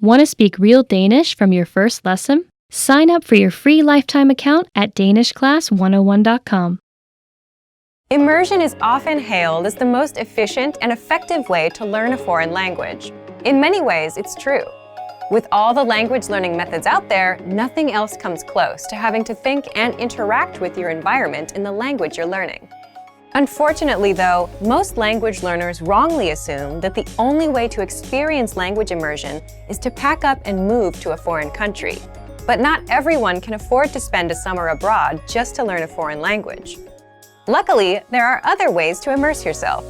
Want to speak real Danish from your first lesson? Sign up for your free lifetime account at danishclass101.com. Immersion is often hailed as the most efficient and effective way to learn a foreign language. In many ways, it's true. With all the language learning methods out there, nothing else comes close to having to think and interact with your environment in the language you're learning. Unfortunately, though, most language learners wrongly assume that the only way to experience language immersion is to pack up and move to a foreign country. But not everyone can afford to spend a summer abroad just to learn a foreign language. Luckily, there are other ways to immerse yourself.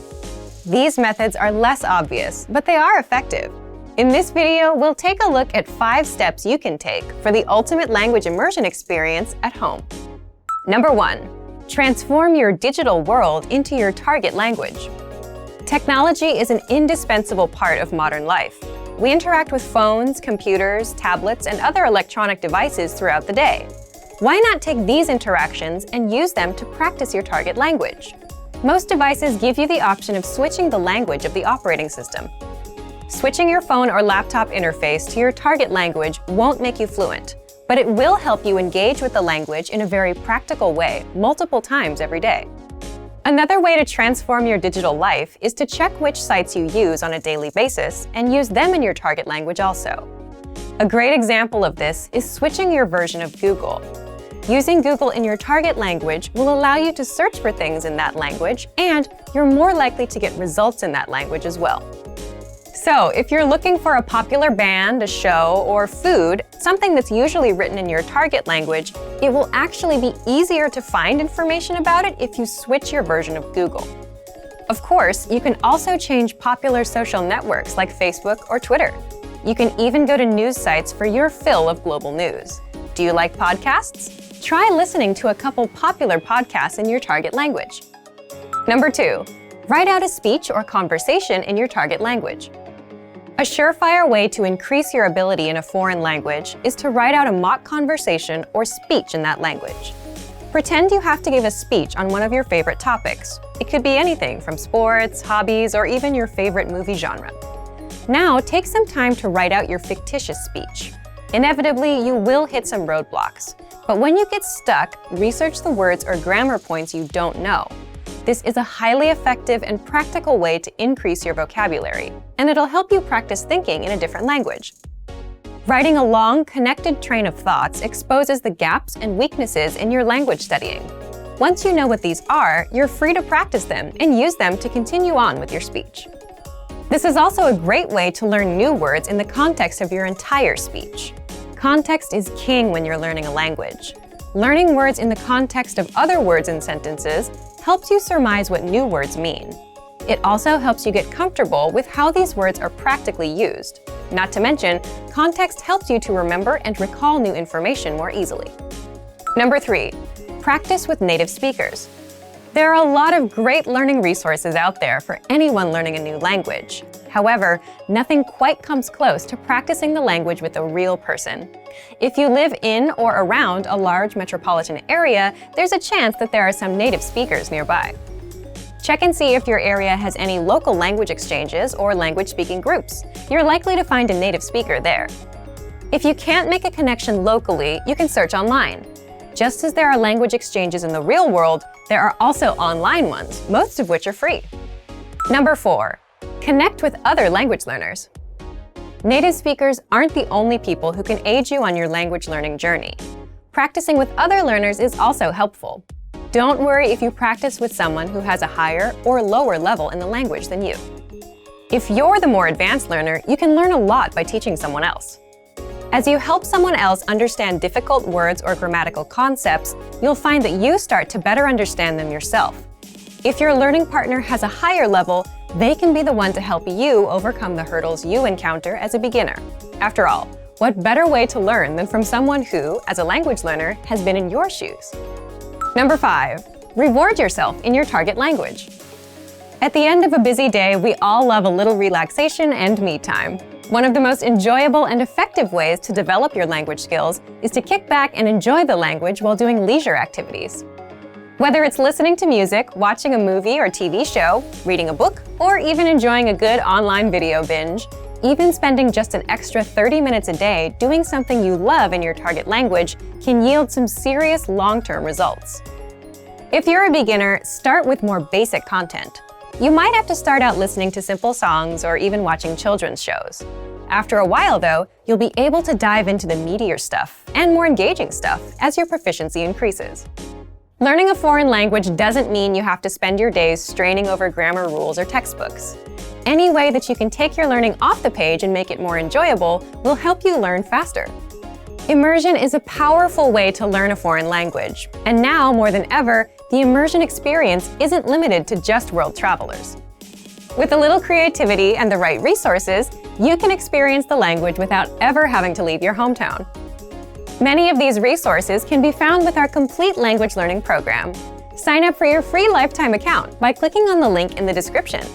These methods are less obvious, but they are effective. In this video, we'll take a look at 5 steps you can take for the ultimate language immersion experience at home. Number 1. Transform your digital world into your target language. Technology is an indispensable part of modern life. We interact with phones, computers, tablets, and other electronic devices throughout the day. Why not take these interactions and use them to practice your target language? Most devices give you the option of switching the language of the operating system. Switching your phone or laptop interface to your target language won't make you fluent, but it will help you engage with the language in a very practical way multiple times every day. Another way to transform your digital life is to check which sites you use on a daily basis and use them in your target language also. A great example of this is switching your version of Google. Using Google in your target language will allow you to search for things in that language, and you're more likely to get results in that language as well. So, if you're looking for a popular band, a show, or food, something that's usually written in your target language, it will actually be easier to find information about it if you switch your version of Google. Of course, you can also change popular social networks like Facebook or Twitter. You can even go to news sites for your fill of global news. Do you like podcasts? Try listening to a couple popular podcasts in your target language. Number 2. Write out a speech or conversation in your target language. A surefire way to increase your ability in a foreign language is to write out a mock conversation or speech in that language. Pretend you have to give a speech on one of your favorite topics. It could be anything from sports, hobbies, or even your favorite movie genre. Now, take some time to write out your fictitious speech. Inevitably, you will hit some roadblocks. But when you get stuck, research the words or grammar points you don't know. This is a highly effective and practical way to increase your vocabulary, and it'll help you practice thinking in a different language. Writing a long, connected train of thoughts exposes the gaps and weaknesses in your language studying. Once you know what these are, you're free to practice them and use them to continue on with your speech. This is also a great way to learn new words in the context of your entire speech. Context is king when you're learning a language. Learning words in the context of other words and sentences helps you surmise what new words mean. It also helps you get comfortable with how these words are practically used. Not to mention, context helps you to remember and recall new information more easily. Number 3. Practice with native speakers. There are a lot of great learning resources out there for anyone learning a new language. However, nothing quite comes close to practicing the language with a real person. If you live in or around a large metropolitan area, there's a chance that there are some native speakers nearby. Check and see if your area has any local language exchanges or language-speaking groups. You're likely to find a native speaker there. If you can't make a connection locally, you can search online. Just as there are language exchanges in the real world, there are also online ones, most of which are free. Number 4. Connect with other language learners. Native speakers aren't the only people who can aid you on your language learning journey. Practicing with other learners is also helpful. Don't worry if you practice with someone who has a higher or lower level in the language than you. If you're the more advanced learner, you can learn a lot by teaching someone else. As you help someone else understand difficult words or grammatical concepts, you'll find that you start to better understand them yourself. If your learning partner has a higher level, they can be the one to help you overcome the hurdles you encounter as a beginner. After all, what better way to learn than from someone who, as a language learner, has been in your shoes? Number 5. Reward yourself in your target language. At the end of a busy day, we all love a little relaxation and me time. One of the most enjoyable and effective ways to develop your language skills is to kick back and enjoy the language while doing leisure activities. Whether it's listening to music, watching a movie or TV show, reading a book, or even enjoying a good online video binge, even spending just an extra 30 minutes a day doing something you love in your target language can yield some serious long-term results. If you're a beginner, start with more basic content. You might have to start out listening to simple songs or even watching children's shows. After a while, though, you'll be able to dive into the meatier stuff and more engaging stuff as your proficiency increases. Learning a foreign language doesn't mean you have to spend your days straining over grammar rules or textbooks. Any way that you can take your learning off the page and make it more enjoyable will help you learn faster. Immersion is a powerful way to learn a foreign language, and now more than ever, the immersion experience isn't limited to just world travelers. With a little creativity and the right resources, you can experience the language without ever having to leave your hometown. Many of these resources can be found with our complete language learning program. Sign up for your free lifetime account by clicking on the link in the description.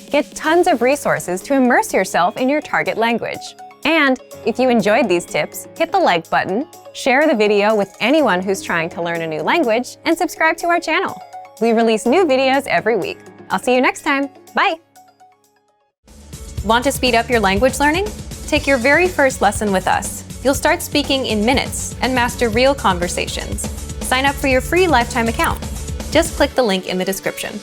Get tons of resources to immerse yourself in your target language. And if you enjoyed these tips, hit the like button, share the video with anyone who's trying to learn a new language, and subscribe to our channel. We release new videos every week. I'll see you next time. Bye! Want to speed up your language learning? Take your very first lesson with us. You'll start speaking in minutes and master real conversations. Sign up for your free lifetime account. Just click the link in the description.